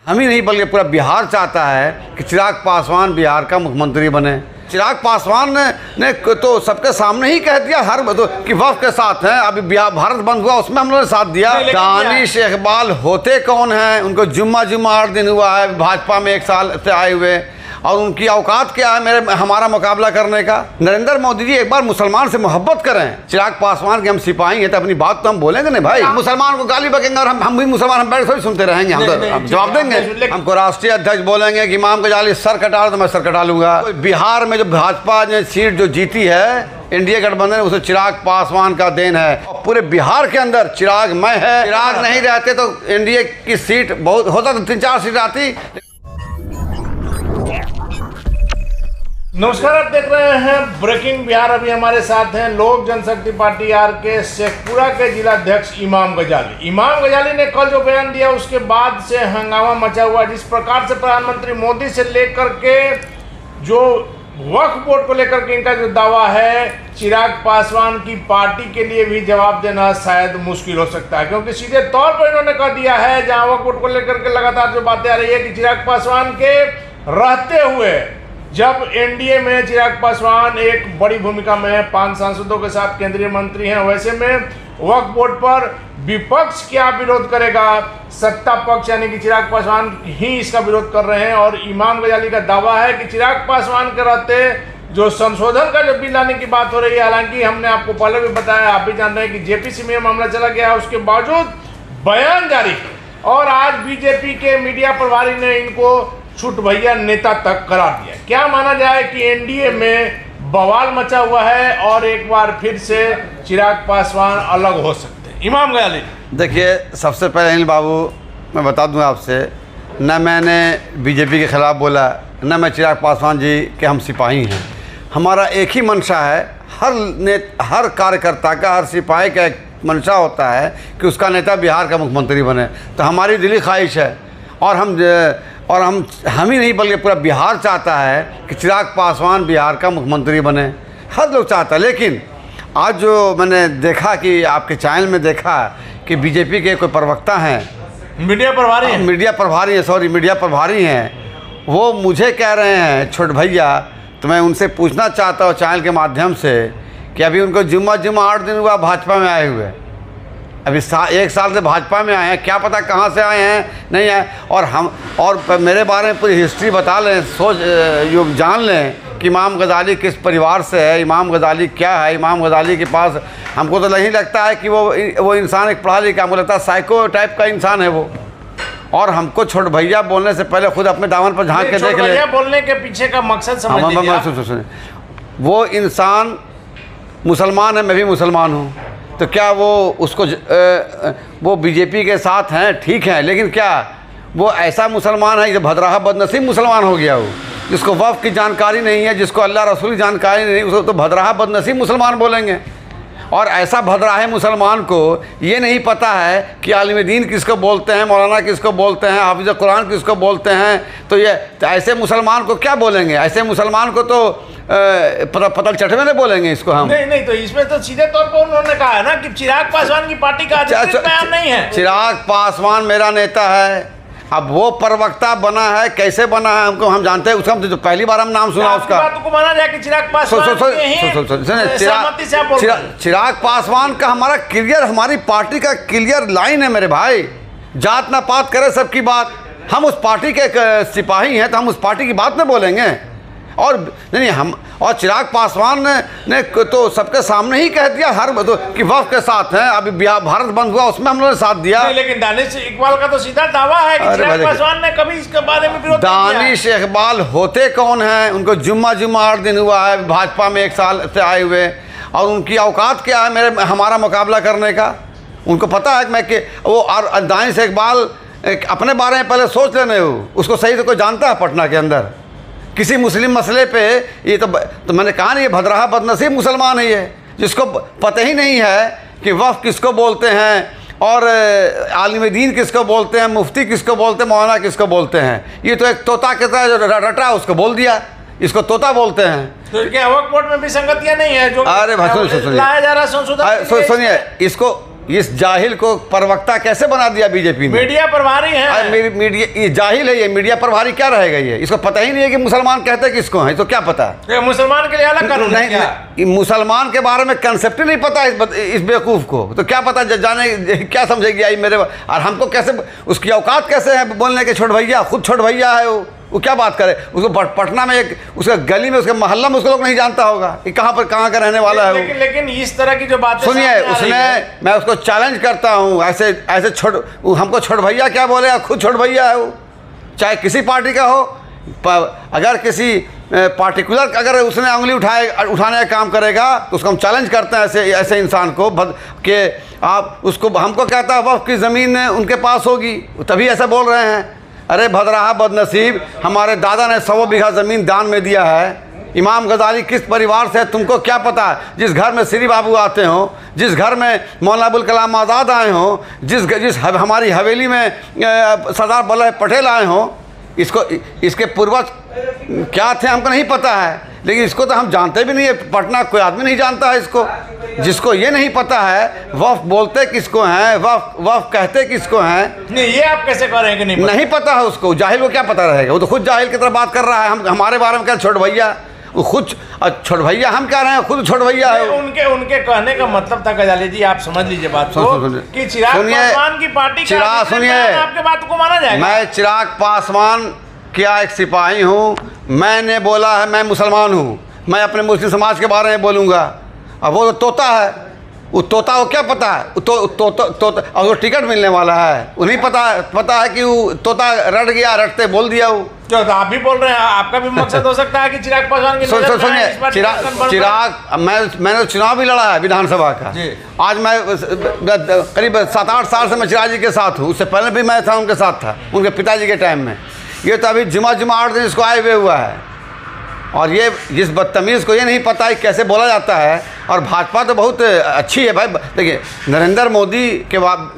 हम ही नहीं बल्कि पूरा बिहार चाहता है कि चिराग पासवान बिहार का मुख्यमंत्री बने। चिराग पासवान ने तो सबके सामने ही कह दिया हर कि वफ़ के साथ हैं। अभी भारत बंद हुआ उसमें हम लोगों ने साथ दिया। दानिश इकबाल होते कौन हैं? उनको जुम्मा 8 दिन हुआ है भाजपा में 1 साल से आए हुए, और उनकी औकात क्या है हमारा मुकाबला करने का? नरेंद्र मोदी जी एक बार मुसलमान से मोहब्बत करें। चिराग पासवान के हम सिपाही हैं तो अपनी बात तो हम बोलेंगे ना भाई। मुसलमान को गाली बकेंगे और हम भी मुसलमान हम बैठ थोड़ी सुनते रहेंगे। हम तो जवाब देंगे। हमको राष्ट्रीय अध्यक्ष बोलेंगे कि इमाम गजाली सर कटा तो मैं सर कटा लूंगा। बिहार में जो भाजपा ने सीट जो जीती है इंडिया गठबंधन, उसे चिराग पासवान का देन है। और पूरे बिहार के अंदर चिराग मैं है। चिराग नहीं रहते तो एनडीए की सीट बहुत होता तो 3-4 सीट आती। नमस्कार, आप देख रहे हैं ब्रेकिंग बिहार। अभी हमारे साथ हैं लोक जनशक्ति पार्टी आर के शेखपुरा के जिलाध्यक्ष इमाम गजाली ने कल जो बयान दिया उसके बाद से हंगामा मचा हुआ। जिस प्रकार से प्रधानमंत्री मोदी से लेकर के जो वक्फ बोर्ड को लेकर के इनका जो दावा है, चिराग पासवान की पार्टी के लिए भी जवाब देना शायद मुश्किल हो सकता है, क्योंकि सीधे तौर पर इन्होंने कह दिया है, जहां वक्फ बोर्ड को लेकर के लगातार जो बातें आ रही है कि चिराग पासवान के रहते हुए जब एनडीए में चिराग पासवान एक बड़ी भूमिका में है, 5 सांसदों के साथ केंद्रीय मंत्री हैं, वैसे में वक्फ बोर्ड पर विपक्ष क्या विरोध करेगा? सत्ता पक्ष यानी कि चिराग पासवान ही इसका विरोध कर रहे हैं। और इमाम गजाली का दावा है कि चिराग पासवान के रहते जो संशोधन का जो बिल लाने की बात हो रही है, हालांकि हमने आपको पहले भी बताया, आप भी जान रहे हैं कि जेपीसी में मामला चला गया, उसके बावजूद बयान जारी और आज बीजेपी के मीडिया प्रभारी ने इनको छुट भैया नेता तक करार दिया। क्या माना जाए कि एनडीए में बवाल मचा हुआ है और एक बार फिर से चिराग पासवान अलग हो सकते हैं? इमाम गजाली, देखिए, सबसे पहले अनिल बाबू मैं बता दूं आपसे, न मैंने बीजेपी के ख़िलाफ़ बोला, न मैं चिराग पासवान जी के हम सिपाही हैं। हमारा एक ही मंशा है, हर कार्यकर्ता का, हर सिपाही का एक मंशा होता है कि उसका नेता बिहार का मुख्यमंत्री बने। तो हमारी दिली ख्वाहिश है और हम ही नहीं बल्कि पूरा बिहार चाहता है कि चिराग पासवान बिहार का मुख्यमंत्री बने। हर लोग चाहता है। लेकिन आज जो मैंने देखा कि आपके चैनल में देखा कि बीजेपी के कोई प्रवक्ता हैं, मीडिया प्रभारी हैं, वो मुझे कह रहे हैं छोट भैया, तो मैं उनसे पूछना चाहता हूँ चैनल के माध्यम से कि अभी उनको जुम्मा 8 दिन हुआ भाजपा में आए हुए, अभी 1 साल से भाजपा में आए हैं, क्या पता कहाँ से आए हैं नहीं आए। और मेरे बारे में पूरी हिस्ट्री बता लें, जान लें कि इमाम गजाली किस परिवार से है, इमाम गजाली क्या है। इमाम गजाली के पास हमको तो नहीं लगता है कि वो इंसान एक पढ़ा लिखा, हमको लगता है साइको टाइप का इंसान है वो। और हमको छोट भैया बोलने से पहले खुद अपने दामन पर झांक के देख ले। बोलने के पीछे का मकसद समझ लीजिए। वो इंसान मुसलमान है, मैं भी मुसलमान हूँ, तो क्या वो बीजेपी के साथ हैं? ठीक है, लेकिन क्या वो ऐसा मुसलमान है जो भद्राहा बदनसीब मुसलमान हो गया हो, जिसको वफ़ की जानकारी नहीं है, जिसको अल्लाह रसूल की जानकारी नहीं, उसको तो भद्राहा बदनसीब मुसलमान बोलेंगे। और ऐसा भद्राहे मुसलमान को ये नहीं पता है कि आलिम दीन किसको बोलते हैं, मौलाना किसको बोलते हैं, हाफिज़ कुरान किसको बोलते हैं, तो ऐसे मुसलमान को क्या बोलेंगे? ऐसे मुसलमान को तो पतल चटवे में बोलेंगे इसको हम। नहीं, तो इसमें तो सीधे तौर पर उन्होंने कहा है ना कि चिराग पासवान की पार्टी का अधिकृत बयान नहीं है। चिराग पासवान मेरा नेता है। अब वो प्रवक्ता बना है, कैसे बना है हमको हम जानते हैं। उसका तो पहली बार हम नाम सुना उसका। को माना जाए कि चिराग पासवान चिराग पासवान का हमारा क्लियर, हमारी पार्टी का क्लियर लाइन है मेरे भाई। जात ना पात करे सबकी बात। हम उस पार्टी के सिपाही हैं तो हम उस पार्टी की बात में बोलेंगे। और नहीं, हम और चिराग पासवान ने तो सबके सामने ही कह दिया कि वफ़ के साथ हैं। अभी भारत बंद हुआ उसमें हम लोगों ने साथ दिया। लेकिन दानिश इकबाल का तो सीधा दावा है कि चिराग पासवान ने कभी इसके बारे में विरोध नहीं किया। दानिश इकबाल होते कौन हैं? उनको जुम्मा 8 दिन हुआ है भाजपा में 1 साल से आए हुए, और उनकी औकात क्या है हमारा मुकाबला करने का? उनको पता है कि वो और दानिश इकबाल अपने बारे में पहले सोच लेने हो, उसको सही से कोई जानता है पटना के अंदर किसी मुस्लिम मसले पे? ये तो मैंने कहा नहीं, ये भद्राहा बदनसीब मुसलमान ही है, जिसको पता ही नहीं है कि वफ़ किसको बोलते हैं और आलिम दीन किसको बोलते हैं, मुफ्ती किसको बोलते हैं, मौलाना किसको बोलते हैं। ये तो एक तोता के तरह जो रटा उसको बोल दिया, इसको तोता बोलते हैं। तो क्या वक्फ बोर्ड में भी संगतियाँ नहीं है जो अरे भाई सुनिए, लाया जा रहा संशोधन? सुनिए, इसको इस जाहिल को प्रवक्ता कैसे बना दिया बीजेपी ने? मीडिया प्रभारी है। मीडिया ये जाहिल है, ये मीडिया प्रभारी क्या रहेगा? ये इसको पता ही नहीं है कि मुसलमान कहते किसको हैं, तो क्या पता है? मुसलमान के लिए अलग कानून है क्या? नहीं, मुसलमान के बारे में कंसेप्ट ही नहीं पता इस बेवकूफ़ को, तो क्या पता जाने क्या समझेगी आई मेरे। और हमको कैसे, उसकी औकात कैसे है बोलने के? छोड़ भैया, खुद छोड़ भैया है वो क्या बात करे? उसको पटना में एक उसका गली में, उसके मोहल्ला में उसको लोग नहीं जानता होगा कि कहाँ पर कहाँ का रहने वाला है वो। लेकिन इस तरह की जो बातें सुनिए, उसने, मैं उसको चैलेंज करता हूँ, ऐसे छोड़, हमको छोड़ भैया क्या बोलेगा? खुद छोड़ भैया है वो, चाहे किसी पार्टी का हो। अगर किसी पार्टिकुलर अगर उसने उंगली उठाने का काम करेगा तो उसको हम चैलेंज करते हैं ऐसे इंसान को कि आप उसको, हमको कहता है वक्फ की ज़मीन उनके पास होगी, तभी ऐसा बोल रहे हैं। अरे भद्राहा बदनसीब, हमारे दादा ने 100 बीघा ज़मीन दान में दिया है। इमाम गजाली किस परिवार से है तुमको क्या पता? जिस घर में श्री बाबू आते हों, जिस घर में मौलाना अबुल कलाम आज़ाद आए हों, जिस हमारी हवेली में सरदार वल्लभ पटेल आए हों, इसके पूर्वज क्या थे हमको नहीं पता है। लेकिन इसको तो हम जानते भी नहीं है, पटना कोई आदमी नहीं जानता है इसको। जिसको ये नहीं पता है वफ़ बोलते किसको हैं, वफ़ कहते किसको हैं, नहीं, ये आप कैसे कह रहे हैं कि नहीं पता है उसको? जाहिल को क्या पता रहेगा? वो तो खुद जाहिल की तरह बात कर रहा है। हमारे बारे में क्या छोड़ भैया? वो खुद छोड़ भैया हम कह रहे हैं, खुद छोड़ भैया है। उनके कहने का मतलब था गजाली जी, आप समझ लीजिए बात को कि चिराग पासवान की पार्टी का सुनिए, आपके बात को माना जाएगा। मैं चिराग पासवान क्या एक सिपाही हूँ? मैंने बोला है मैं मुसलमान हूँ, मैं अपने मुस्लिम समाज के बारे में बोलूँगा। अब वो तोता है, वो तोता को क्या पता है? तोता और वो टिकट मिलने वाला है, उन्हें पता है कि वो तोता रट गया, रटते बोल दिया वो। तो आप भी बोल रहे हैं, आपका भी मकसद हो सकता है कि चिराग पासवान की सुनिए, चिराग मैंने चुनाव भी लड़ा है विधानसभा का। आज मैं करीब 7-8 साल से मैं चिराग जी के साथ हूँ, उससे पहले भी मैं था उनके साथ था, उनके पिताजी के टाइम में। ये तो अभी जुमा 8 दिन इसको आए हुए हुआ है। और ये जिस बदतमीज़ को ये नहीं पता है कैसे बोला जाता है। और भाजपा तो बहुत अच्छी है भाई। देखिए, नरेंद्र मोदी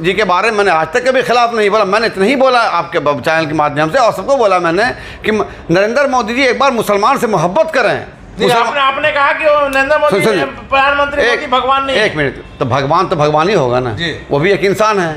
जी के बारे में मैंने आज तक कभी खिलाफ नहीं बोला। मैंने इतना ही बोला आपके चैनल के माध्यम से, और सबको बोला मैंने कि नरेंद्र मोदी जी एक बार मुसलमान से मोहब्बत करें। आपने कहा कि नरेंद्र मोदी प्रधानमंत्री मोदी भगवान नहीं। एक मिनट, तो भगवान ही होगा ना, वो भी एक इंसान है,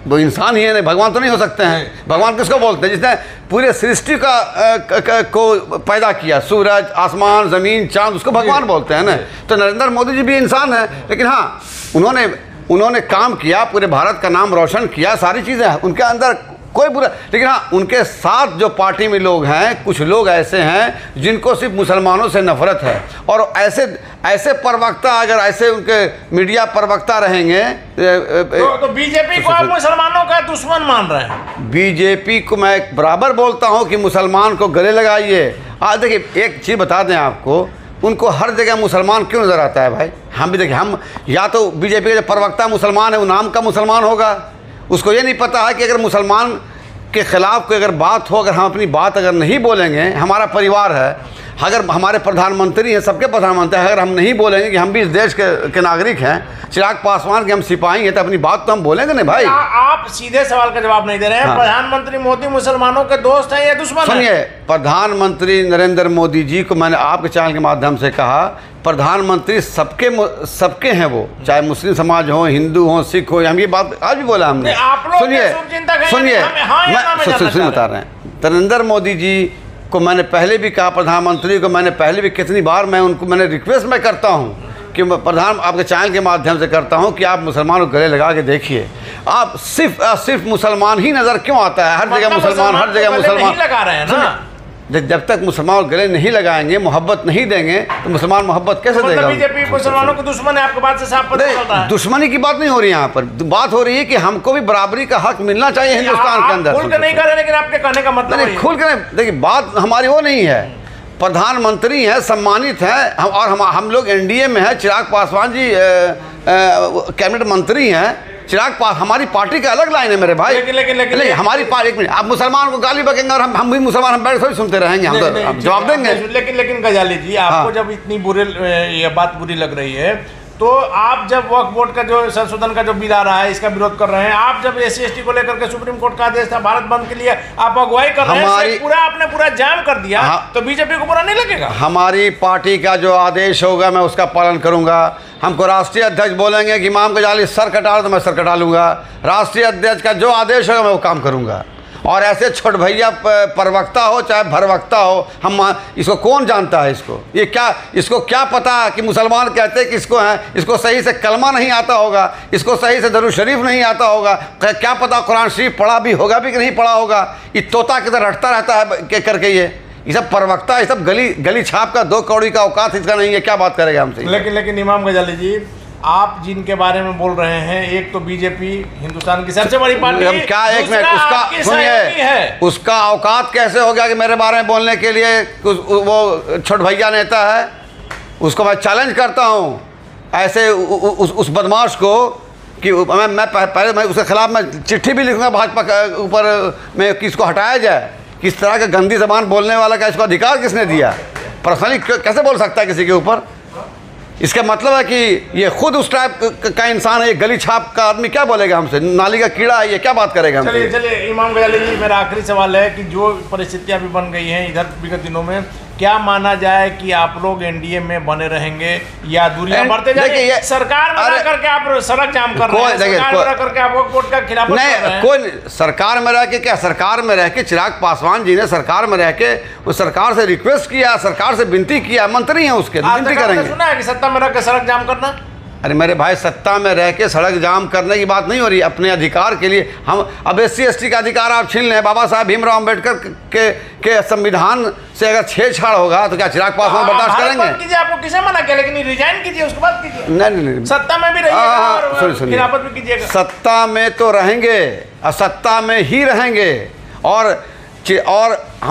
वो इंसान ही है, नहीं भगवान तो नहीं हो सकते हैं। भगवान किसको बोलते हैं? जिसने पूरे सृष्टि को पैदा किया, सूरज, आसमान, ज़मीन, चांद, उसको भगवान बोलते हैं ना। तो नरेंद्र मोदी जी भी इंसान है, लेकिन हाँ उन्होंने काम किया, पूरे भारत का नाम रोशन किया, सारी चीज़ें हैं उनके अंदर, कोई बुरा। लेकिन हाँ, उनके साथ जो पार्टी में लोग हैं, कुछ लोग ऐसे हैं जिनको सिर्फ मुसलमानों से नफरत है। और ऐसे प्रवक्ता, अगर ऐसे उनके मीडिया प्रवक्ता रहेंगे तो बीजेपी को आप मुसलमानों का दुश्मन मान रहे हैं? बीजेपी को मैं बराबर बोलता हूँ कि मुसलमान को गले लगाइए। आज देखिए, एक चीज़ बता दें आपको, उनको हर जगह मुसलमान क्यों नज़र आता है भाई? हम भी देखिए, हम या तो बीजेपी का जो प्रवक्ता मुसलमान है वो नाम का मुसलमान होगा, उसको ये नहीं पता है कि अगर मुसलमान के ख़िलाफ़ कोई अगर बात हो, अगर हम अपनी बात अगर नहीं बोलेंगे, हमारा परिवार है, अगर हमारे प्रधानमंत्री हैं, सबके प्रधानमंत्री हैं, अगर हम नहीं बोलेंगे कि हम भी इस देश के नागरिक हैं, चिराग पासवान के हम सिपाही हैं, तो अपनी बात तो हम बोलेंगे नहीं भाई। आप सीधे सवाल का जवाब नहीं दे रहे हैं। हाँ। प्रधानमंत्री मोदी मुसलमानों के दोस्त हैं या दुश्मन? सुनिए, प्रधानमंत्री नरेंद्र मोदी जी को मैंने आपके चैनल के माध्यम से कहा, प्रधानमंत्री सबके हैं, वो चाहे मुस्लिम समाज हो, हिंदू हो, सिख हो, हम ये बात आज भी बोला हमने। सुनिए मैं बता रहे हैं, नरेंद्र मोदी जी को मैंने पहले भी कहा, प्रधानमंत्री को मैंने पहले भी कितनी बार मैंने रिक्वेस्ट मैं करता हूँ कि आपके चैनल के माध्यम से करता हूँ कि आप मुसलमानों को गले लगा के देखिए। आप सिर्फ मुसलमान ही नज़र क्यों आता है? हर जगह मुसलमान, हर जगह मुसलमान लगा रहे हैं ना। जब तक मुसलमान गले नहीं लगाएंगे, मोहब्बत नहीं देंगे, तो मुसलमान मोहब्बत कैसे देगा? बीजेपी मुसलमानों के दुश्मन है, आपके बात से साफ पता चलता है। दुश्मनी की बात नहीं हो रही है यहाँ पर, बात हो रही है कि हमको भी बराबरी का हक मिलना चाहिए हिंदुस्तान के अंदर। खुल के नहीं कर रहे, लेकिन आपके कहने का मतलब नहीं, खुल के नहीं। देखिए, बात हमारी वो नहीं है, प्रधानमंत्री हैं, सम्मानित हैं, और हम लोग एनडीए में हैं। चिराग पासवान जी कैबिनेट मंत्री हैं। चिराग पास हमारी पार्टी का अलग लाइन है मेरे भाई। लेकिन हमारी पार्टी, एक मिनट, आप मुसलमान को गाली बकेंगे और हम भी मुसलमान, हम बैठ थोड़ी सुनते रहेंगे, हम तो जवाब देंगे। लेकिन गजाली जी, आपको जब इतनी ये बात बुरी लग रही है, तो आप जब वक्फ बोर्ड का जो संशोधन का जो बिल आ रहा है इसका विरोध कर रहे हैं, आप जब SC/ST को लेकर के सुप्रीम कोर्ट का आदेश था भारत बंद के लिए आप अगुवाई कर रहे हैं, पूरा आपने पूरा जाम कर दिया, तो बीजेपी को बुरा नहीं लगेगा? हमारी पार्टी का जो आदेश होगा मैं उसका पालन करूंगा। हमको राष्ट्रीय अध्यक्ष बोलेंगे कि इमाम गजाली सर कटा तो मैं सर कटा लूंगा। राष्ट्रीय अध्यक्ष का जो आदेश होगा मैं वो काम करूंगा। और ऐसे छोट भैया प्रवक्ता हो चाहे भरवक्ता हो, हम इसको कौन जानता है? इसको क्या पता कि मुसलमान कहते हैं किसको हैं? इसको सही से कलमा नहीं आता होगा, इसको सही से दरूद शरीफ नहीं आता होगा, क्या पता कुरान शरीफ पढ़ा भी होगा भी कि नहीं पढ़ा होगा। ये तोता की तरह रटता रहता है करके ये सब प्रवक्ता, ये सब गली छाप का 2 कौड़ी का औकात इसका नहीं है। क्या बात करेगा हमसे? लेकिन इमाम गजाली जी, आप जिनके बारे में बोल रहे हैं, एक तो बीजेपी हिंदुस्तान की सबसे बड़ी पार्टी, क्या एक मिनट उसका सुनिए, उसका औकात कैसे हो गया कि मेरे बारे में बोलने के लिए वो छोट भैया नेता है? उसको मैं चैलेंज करता हूँ ऐसे उस बदमाश को कि मैं उसके खिलाफ मैं चिट्ठी भी लिखूंगा भाजपा के ऊपर में कि इसको हटाया जाए। किस तरह का गंदी जबान बोलने वाला का इसको अधिकार किसने दिया? पर्सनली कैसे बोल सकता है किसी के ऊपर? इसका मतलब है कि ये खुद उस टाइप का इंसान है, ये गली छाप का आदमी क्या बोलेगा हमसे? नाली का कीड़ा है ये, क्या बात करेगा हमसे? चलिए इमाम गजाली जी, मेरा आखिरी सवाल है कि जो परिस्थितियां भी बन गई हैं इधर विगत दिनों में, क्या माना जाए कि आप लोग एनडीए में बने रहेंगे या दूरियां बढ़ते जाएंगे? सरकार में रह करके आप सड़क जाम कर रहे हैं, सरकार में रह करके आप वक्फ बोर्ड का खिलाफ नहीं, कोई सरकार में रह के क्या, सरकार में रह के चिराग पासवान जी ने सरकार में रह के उस सरकार से रिक्वेस्ट किया, सरकार से विनती किया, मंत्री हैं उसके, विनती करेंगे। सुना है कि सत्ता में रह के सड़क जाम करना? अरे मेरे भाई, सत्ता में रह के सड़क जाम करने की बात नहीं हो रही। अपने अधिकार के लिए हम अब SC/ST का अधिकार आप छीन लें। बाबा साहब भीमराव अम्बेडकर के संविधान से अगर छेड़छाड़ होगा तो क्या चिराग पासवान बर्दाश्त करेंगे? आपको किसे मना किया? लेकिन रिजाइन कीजिए, उसके बाद कीजिए। नहीं, सत्ता में भी रहिएगा, खिलाफत भी कीजिएगा। सत्ता में तो रहेंगे और सत्ता में ही रहेंगे। और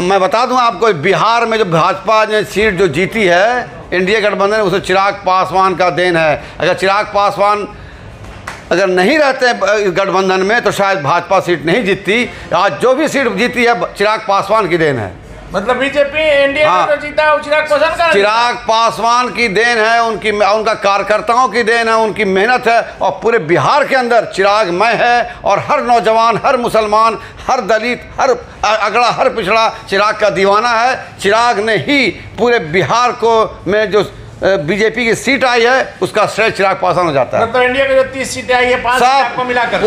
मैं बता दूं आपको, बिहार में जो भाजपा ने सीट जो जीती है इंडिया गठबंधन, उसे चिराग पासवान का देन है। अगर चिराग पासवान अगर नहीं रहते गठबंधन में तो शायद भाजपा सीट नहीं जीतती। आज जो भी सीट जीती है चिराग पासवान की देन है। मतलब बीजेपी एनडीए में जो जीता है वो चिराग पासवान की देन है, उनका कार्यकर्ताओं की देन है, उनकी मेहनत है। और पूरे बिहार के अंदर चिरागमय है और हर नौजवान, हर मुसलमान, हर दलित, हर अगड़ा, हर पिछड़ा चिराग का दीवाना है। चिराग ने ही पूरे बिहार को में जो बीजेपी की सीट आई है उसका श्रेय चिराग पासवान हो जाता है। तो इंडिया की जो 30 सीटें आई है, 5 सीटें आपको मिलाकर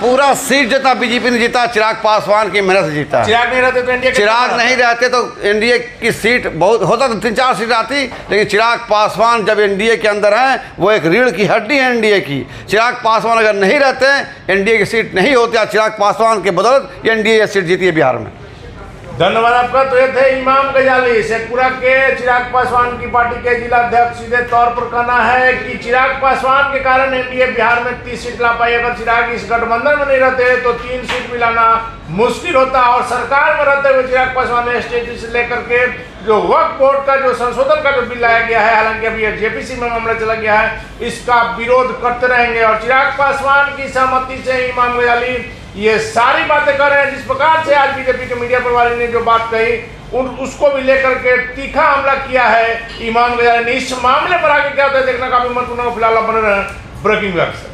पूरा सीट जितना बीजेपी ने जीता चिराग पासवान की मेहनत से जीता। चिराग नहीं रहते तो इंडिया नहीं रहते तो एनडीए की सीट बहुत होता तो 3-4 सीट आती। लेकिन चिराग पासवान जब एनडीए के अंदर हैं, वो एक रीढ़ की हड्डी है एनडीए की। चिराग पासवान अगर नहीं रहते एनडीए की सीट नहीं होती। चिराग पासवान के बदौलत एनडीए सीट जीती है बिहार में। धन्यवाद आपका। तो ये थे इमाम गजाली, शेखपुरा के चिराग पासवान की पार्टी के जिला अध्यक्ष। सीधे तौर पर कहना है कि चिराग पासवान के कारण एनडीए बिहार में 30 सीट ला पाई। अगर चिराग इस गठबंधन में नहीं रहते तो 3 सीट भी लाना मुश्किल होता। और सरकार में रहते हुए चिराग पासवान ने ST से लेकर के जो वक्फ बोर्ड का जो संशोधन का जो बिल लाया गया है, हालांकि अभी JPC में मामला चला गया है, इसका विरोध करते रहेंगे। और चिराग पासवान की सहमति से इमाम गजाली ये सारी बातें कर रहे हैं। जिस प्रकार से आज बीजेपी के मीडिया प्रभारी ने जो बात कही उसको भी लेकर के तीखा हमला किया है इमाम गजाली ने। इस मामले पर आगे क्या होता है देखना काफी महत्वपूर्ण। फिलहाल बने रहे ब्रेकिंग न्यूज़ से।